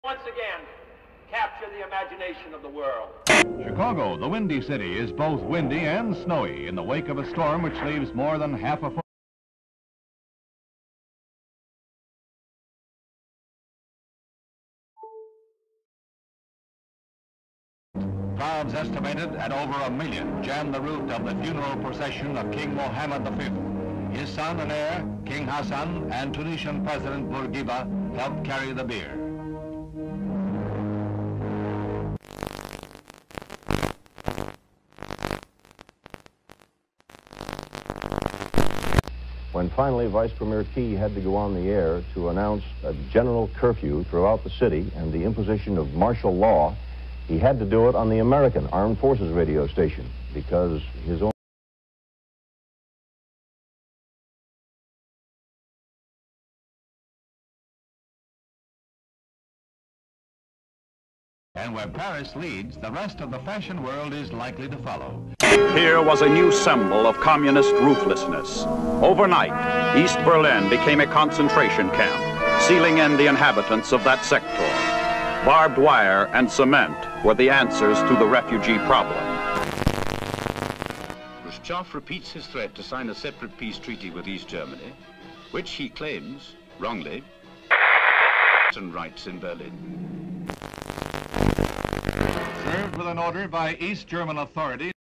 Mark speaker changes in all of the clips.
Speaker 1: Once again, capture the imagination of the world.
Speaker 2: Chicago, the Windy City, is both windy and snowy in the wake of a storm which leaves more than half a foot. Crowds estimated at over 1 million jammed the route of the funeral procession of King Mohammed V. His son and heir, King Hassan, and Tunisian President Bourguiba helped carry the bier.
Speaker 3: When finally Vice Premier Key had to go on the air to announce a general curfew throughout the city and the imposition of martial law, he had to do it on the American Armed Forces radio station because his own...
Speaker 2: And where Paris leads, the rest of the fashion world is likely to follow.
Speaker 4: Here was a new symbol of communist ruthlessness. Overnight, East Berlin became a concentration camp, sealing in the inhabitants of that sector. Barbed wire and cement were the answers to the refugee problem.
Speaker 5: Khrushchev repeats his threat to sign a separate peace treaty with East Germany, which he claims, wrongly, rights in Berlin.
Speaker 2: Served with an order by East German authorities.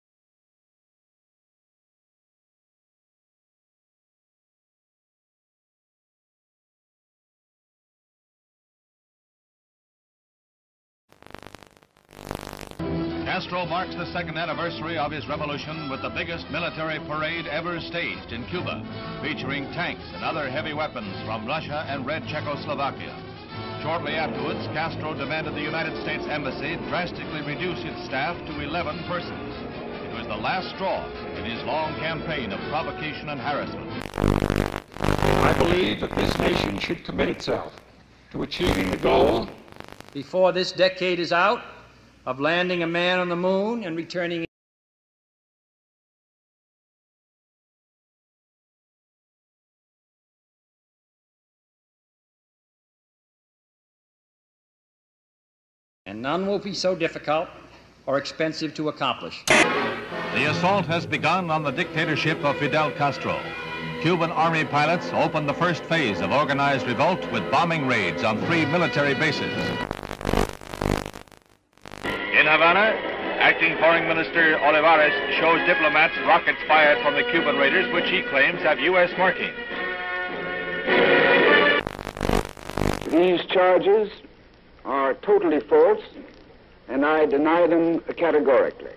Speaker 2: Castro marks the second anniversary of his revolution with the biggest military parade ever staged in Cuba, featuring tanks and other heavy weapons from Russia and Red Czechoslovakia. Shortly afterwards, Castro demanded the United States Embassy drastically reduce its staff to 11 persons. It was the last straw in his long campaign of provocation and harassment.
Speaker 6: I believe that this nation should commit itself to achieving the goal
Speaker 7: before this decade is out of landing a man on the moon and returning. And none will be so difficult or expensive to accomplish.
Speaker 2: The assault has begun on the dictatorship of Fidel Castro. Cuban Army pilots opened the first phase of organized revolt with bombing raids on 3 military bases.
Speaker 8: In Havana, Acting Foreign Minister Olivares shows diplomats rockets fired from the Cuban raiders, which he claims have U.S. marking.
Speaker 9: These charges are totally false, and I deny them categorically.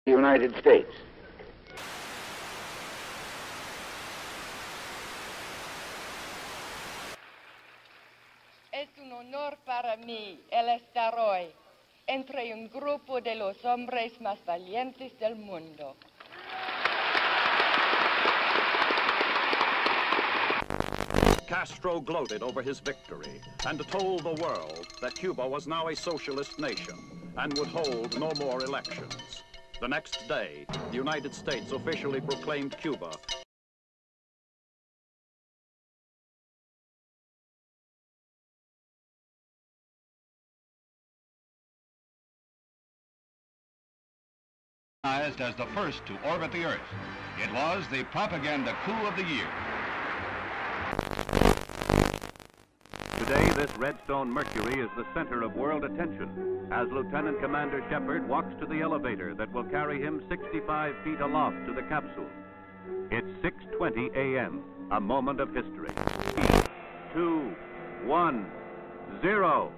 Speaker 9: The United States.
Speaker 10: Es un honor para mí el estar hoy entre un grupo de los hombres más valientes del mundo.
Speaker 4: Castro gloated over his victory and told the world that Cuba was now a socialist nation and would hold no more elections. The next day, the United States officially proclaimed Cuba
Speaker 2: as the first to orbit the Earth. It was the propaganda coup of the year.
Speaker 11: Today, this Redstone Mercury is the center of world attention as Lieutenant Commander Shepard walks to the elevator that will carry him 65 feet aloft to the capsule. It's 6:20 a.m., a moment of history. 3, 2, 1, 0.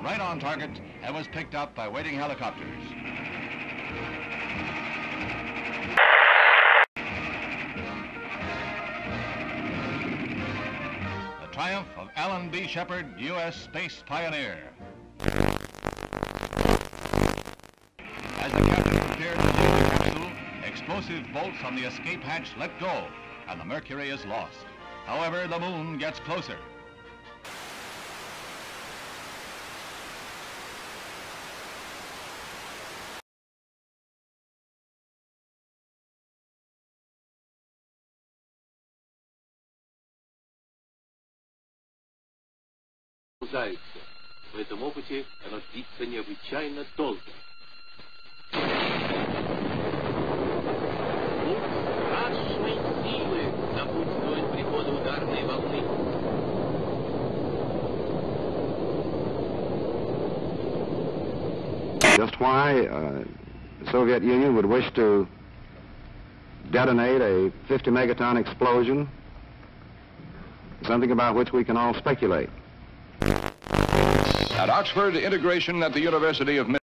Speaker 2: Right on target and was picked up by waiting helicopters. The triumph of Alan John B. Shepard, U.S. Space Pioneer. As the captain prepared to leave the capsule, explosive bolts on the escape hatch let go, and the Mercury is lost. However, the moon gets closer.
Speaker 12: В этом опыте оно длится необычайно долго. Страшной силы напутствует приходу ударной волны.
Speaker 13: Just why the Soviet Union would wish to detonate a 50 megaton explosion, something about which we can all speculate.
Speaker 2: At Oxford, integration at the University of Michigan.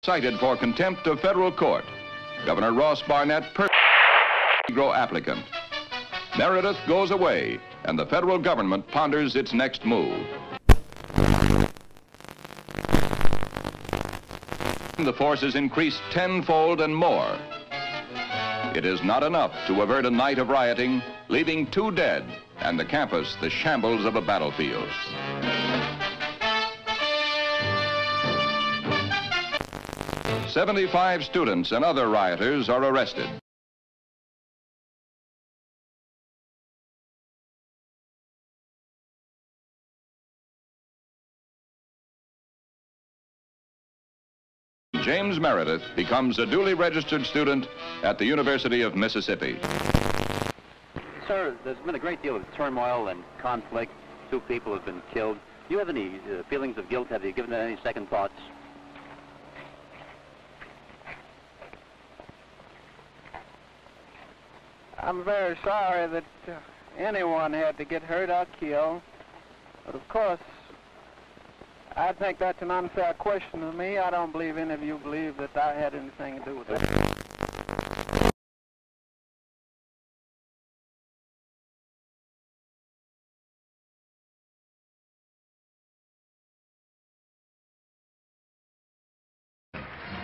Speaker 2: Cited for contempt of federal court. Governor Ross Barnett Negro applicant. Meredith goes away, and the federal government ponders its next move. The forces increased tenfold and more. It is not enough to avert a night of rioting, leaving 2 dead and the campus the shambles of a battlefield. "75 students and other rioters are arrested. James Meredith becomes a duly registered student at the University of Mississippi.
Speaker 14: Sir, there's been a great deal of turmoil and conflict. 2 people have been killed. Do you have any feelings of guilt? Have you given it any second thoughts?
Speaker 15: I'm very sorry that anyone had to get hurt or killed. But of course, I think that's an unfair question to me. I don't believe any of you believe that I had anything to do with that.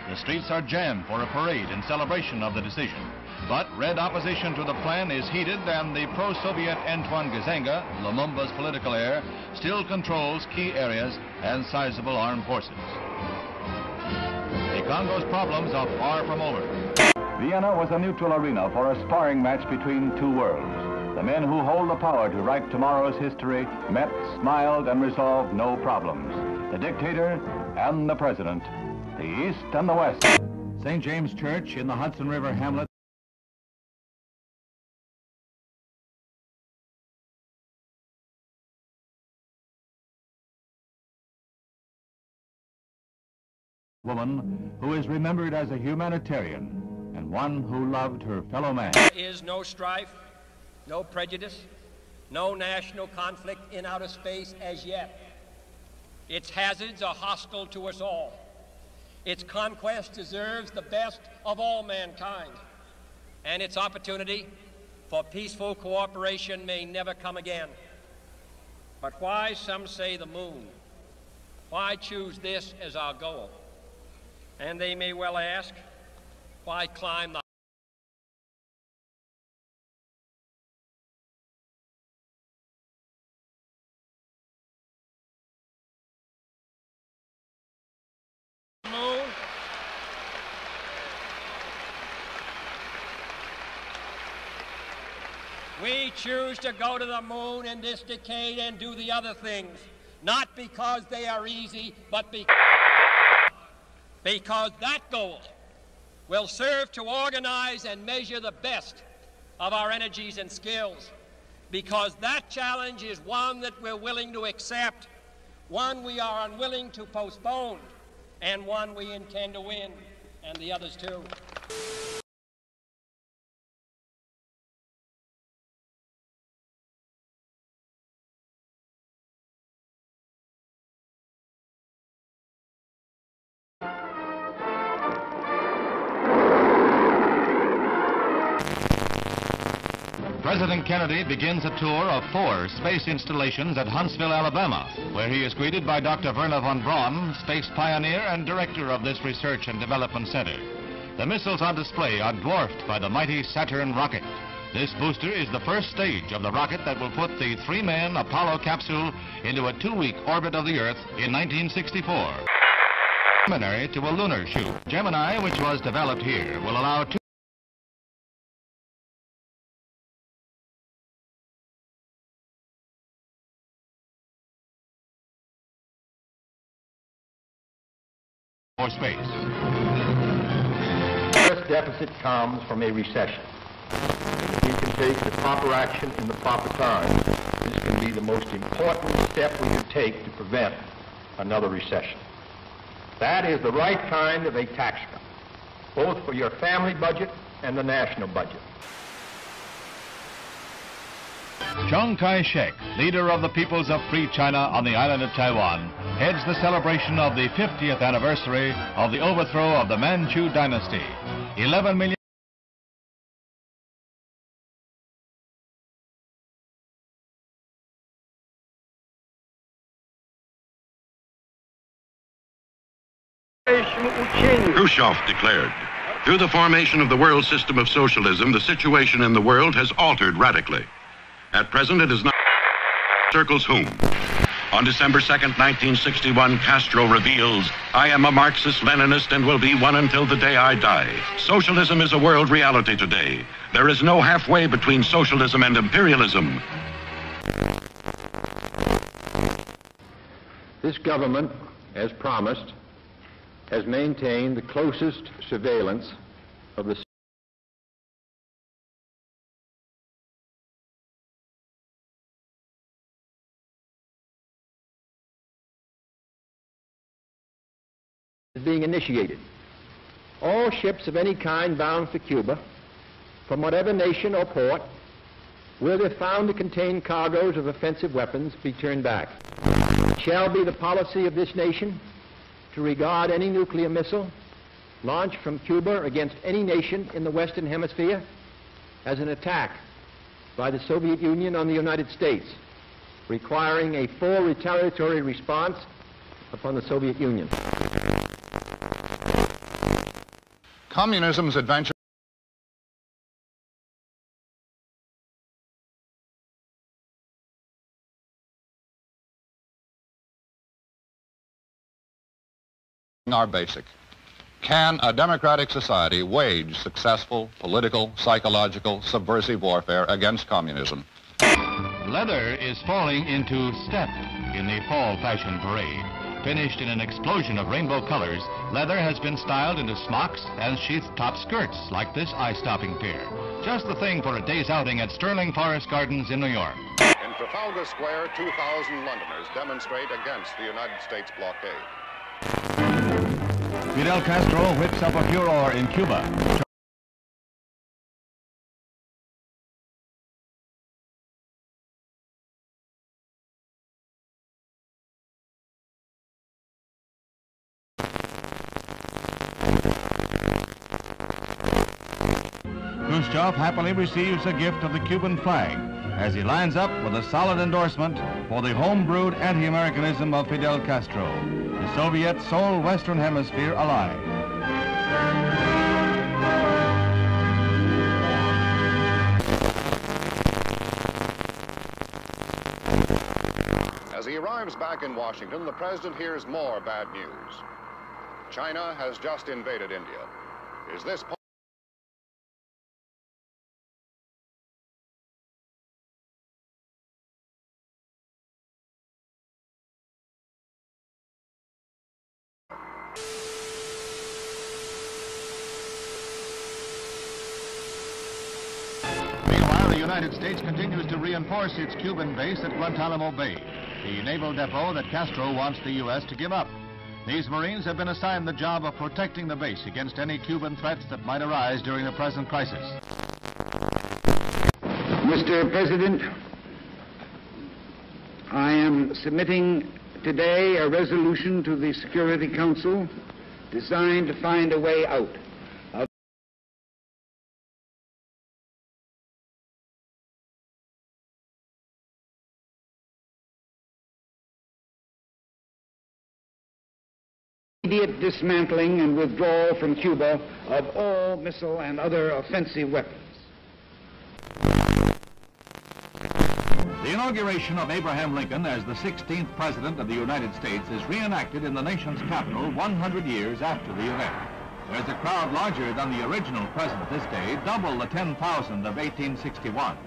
Speaker 2: The streets are jammed for a parade in celebration of the decision. But red opposition to the plan is heated, and the pro-Soviet Antoine Gizenga, Lumumba's political heir, still controls key areas and sizable armed forces. The Congo's problems are far from over. Vienna was a neutral arena for a sparring match between 2 worlds. The men who hold the power to write tomorrow's history met, smiled, and resolved no problems. The dictator and the president, the East and the West. St. James Church in the Hudson River hamlet. Woman who is remembered as a humanitarian and one who loved her fellow man.
Speaker 16: There is no strife, no prejudice, no national conflict in outer space as yet. Its hazards are hostile to us all. Its conquest deserves the best of all mankind, and its opportunity for peaceful cooperation may never come again. But why, some say, the moon? Why choose this as our goal? And they may well ask, why climb the moon? We choose to go to the moon in this decade and do the other things, not because they are easy, but because that goal will serve to organize and measure the best of our energies and skills, because that challenge is one that we're willing to accept, one we are unwilling to postpone, and one we intend to win, and the others too.
Speaker 2: President Kennedy begins a tour of 4 space installations at Huntsville, Alabama, where he is greeted by Dr. Werner von Braun, space pioneer and director of this research and development center. The missiles on display are dwarfed by the mighty Saturn rocket. This booster is the first stage of the rocket that will put the 3-man Apollo capsule into a 2-week orbit of the Earth in 1964. Preliminary to a lunar shoot. Gemini, which was developed here, will allow 2 more space.
Speaker 17: This deficit comes from a recession. If we can take the proper action in the proper time, this can be the most important step we can take to prevent another recession. That is the right kind of a tax cut, both for your family budget and the national budget.
Speaker 2: Chiang Kai-shek, leader of the peoples of Free China on the island of Taiwan, heads the celebration of the 50th anniversary of the overthrow of the Manchu dynasty. 11 million
Speaker 18: Khrushchev declared, through the formation of the world system of socialism, the situation in the world has altered radically. At present, it is not circles whom. On December 2nd, 1961, Castro reveals, I am a Marxist-Leninist and will be one until the day I die. Socialism is a world reality today. There is no halfway between socialism and imperialism.
Speaker 17: This government, as promised, has maintained the closest surveillance of the is being initiated. All ships of any kind bound for Cuba, from whatever nation or port, will, if found to contain cargoes of offensive weapons, be turned back. It shall be the policy of this nation to regard any nuclear missile launched from Cuba against any nation in the Western Hemisphere as an attack by the Soviet Union on the United States, requiring a full retaliatory response upon the Soviet Union.
Speaker 13: Communism's adventure are basic. Can a democratic society wage successful political, psychological, subversive warfare against communism?
Speaker 2: Leather is falling into step in the fall fashion parade. Finished in an explosion of rainbow colors, leather has been styled into smocks and sheath-top skirts like this eye-stopping pair. Just the thing for a day's outing at Sterling Forest Gardens in New York.
Speaker 19: In Trafalgar Square, 2,000 Londoners demonstrate against the United States blockade.
Speaker 2: Fidel Castro whips up a furor in Cuba. Khrushchev happily receives a gift of the Cuban flag as he lines up with a solid endorsement for the home-brewed anti-Americanism of Fidel Castro, the Soviet sole Western Hemisphere ally.
Speaker 19: As he arrives back in Washington, the president hears more bad news. China has just invaded India. Is this
Speaker 2: The United States continues to reinforce its Cuban base at Guantanamo Bay, the naval depot that Castro wants the U.S. to give up. These Marines have been assigned the job of protecting the base against any Cuban threats that might arise during the present crisis.
Speaker 9: Mr. President, I am submitting today a resolution to the Security Council designed to find a way out immediate dismantling and withdrawal from Cuba of all missile and other offensive weapons.
Speaker 2: The inauguration of Abraham Lincoln as the 16th President of the United States is reenacted in the nation's capital 100 years after the event. There's a crowd larger than the original president this day, double the 10,000 of 1861.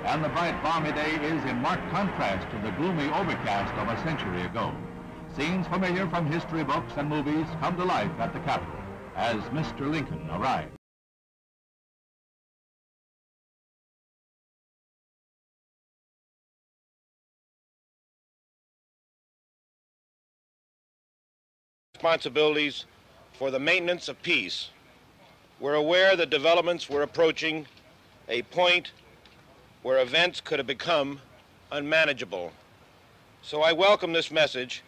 Speaker 2: And the bright, balmy day is in marked contrast to the gloomy overcast of a century ago. Scenes familiar from history books and movies come to life at the Capitol as Mr. Lincoln arrives.
Speaker 20: Responsibilities for the maintenance of peace. We're aware that developments were approaching a point where events could have become unmanageable. So I welcome this message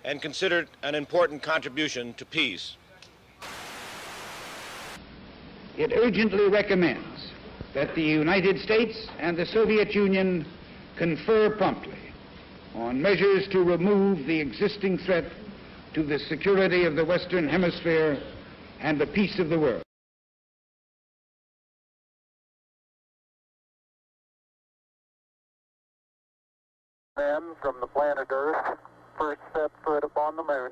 Speaker 20: and consider it an important contribution to peace.
Speaker 9: It urgently recommends that the United States and the Soviet Union confer promptly on measures to remove the existing threat to the security of the Western Hemisphere and the peace of the world.
Speaker 15: Men from the planet Earth first set foot upon the moon,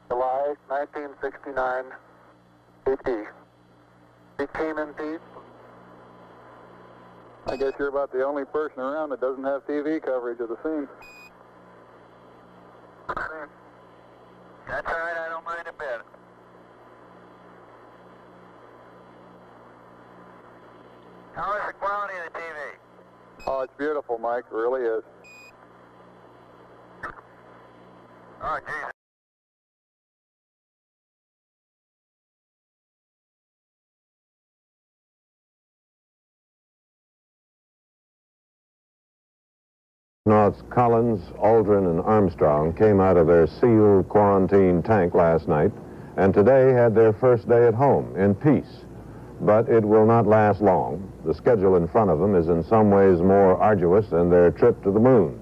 Speaker 15: July 1969, AD. It came in peace.
Speaker 21: I guess you're about the only person around that doesn't have TV coverage of the scene.
Speaker 15: That's all right, I don't mind a bit. How is the quality of the TV?
Speaker 21: Oh, it's beautiful, Mike. It really is.
Speaker 15: Oh, Jesus.
Speaker 3: Astronauts Collins, Aldrin, and Armstrong came out of their sealed quarantine tank last night and today had their first day at home in peace. But it will not last long. The schedule in front of them is in some ways more arduous than their trip to the moon.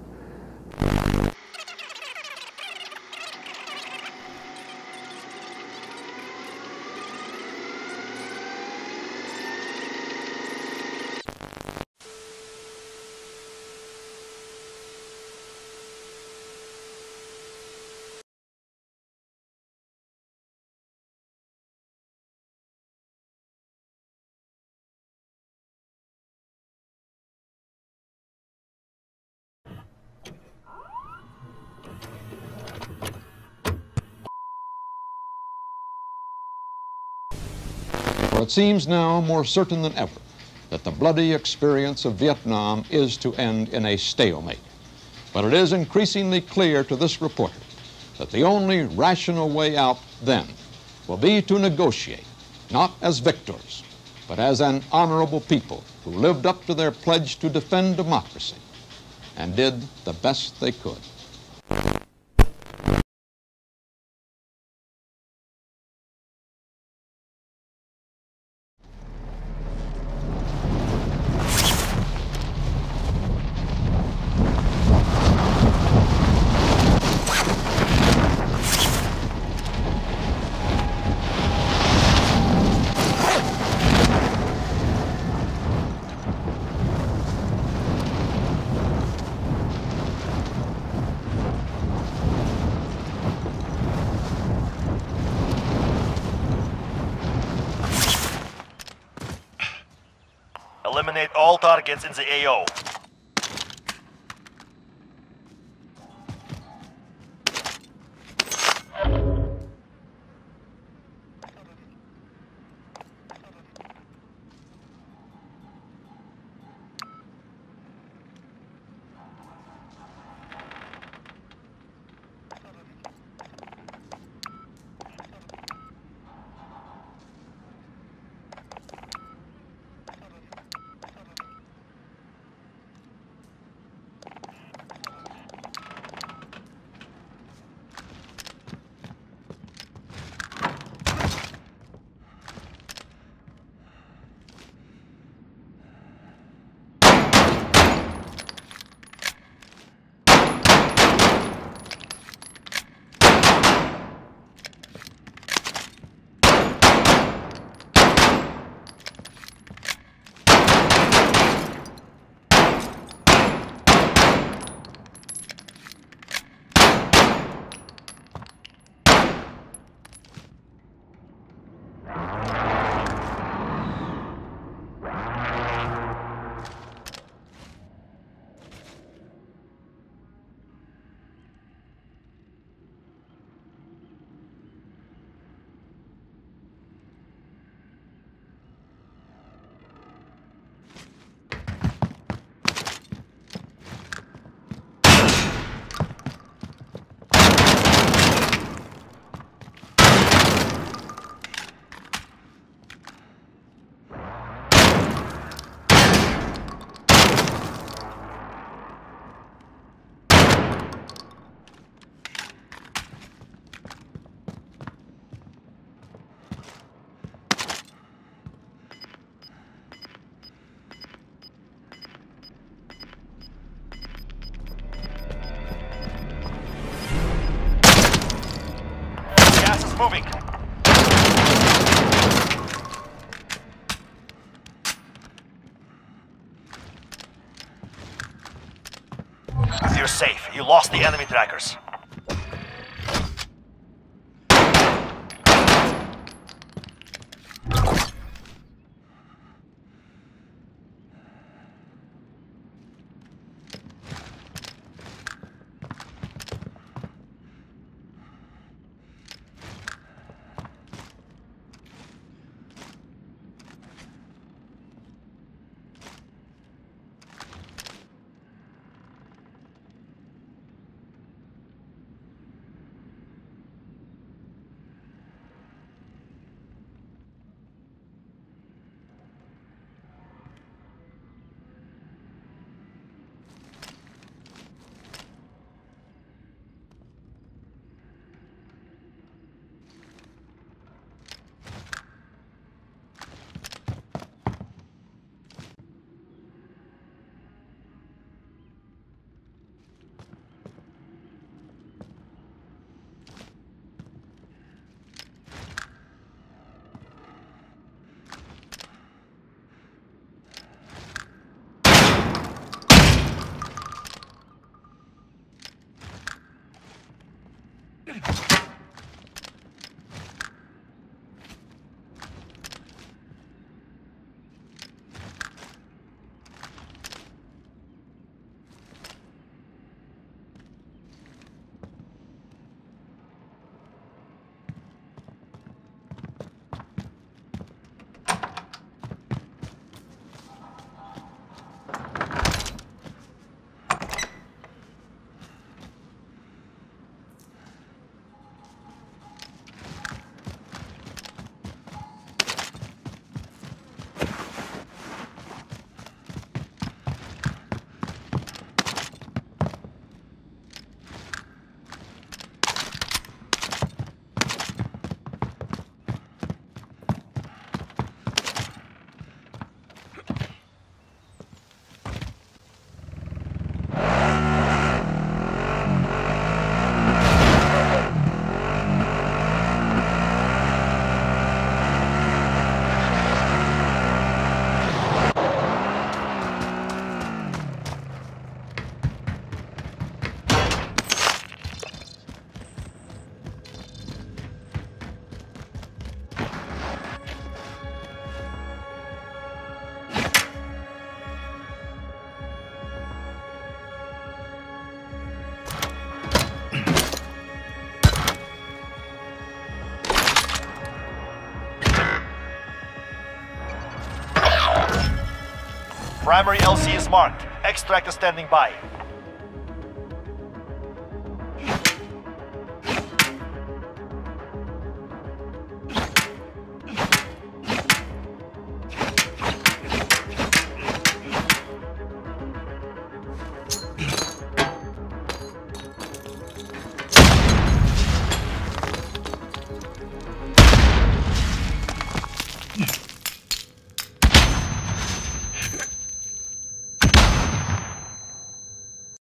Speaker 6: For it seems now more certain than ever that the bloody experience of Vietnam is to end in a stalemate. But it is increasingly clear to this reporter that the only rational way out then will be to negotiate, not as victors, but as an honorable people who lived up to their pledge to defend democracy and did the best they could.
Speaker 22: Eliminate all targets in the AO. moving. You're safe. You lost the enemy trackers. Primary LC is marked. Extract is standing by.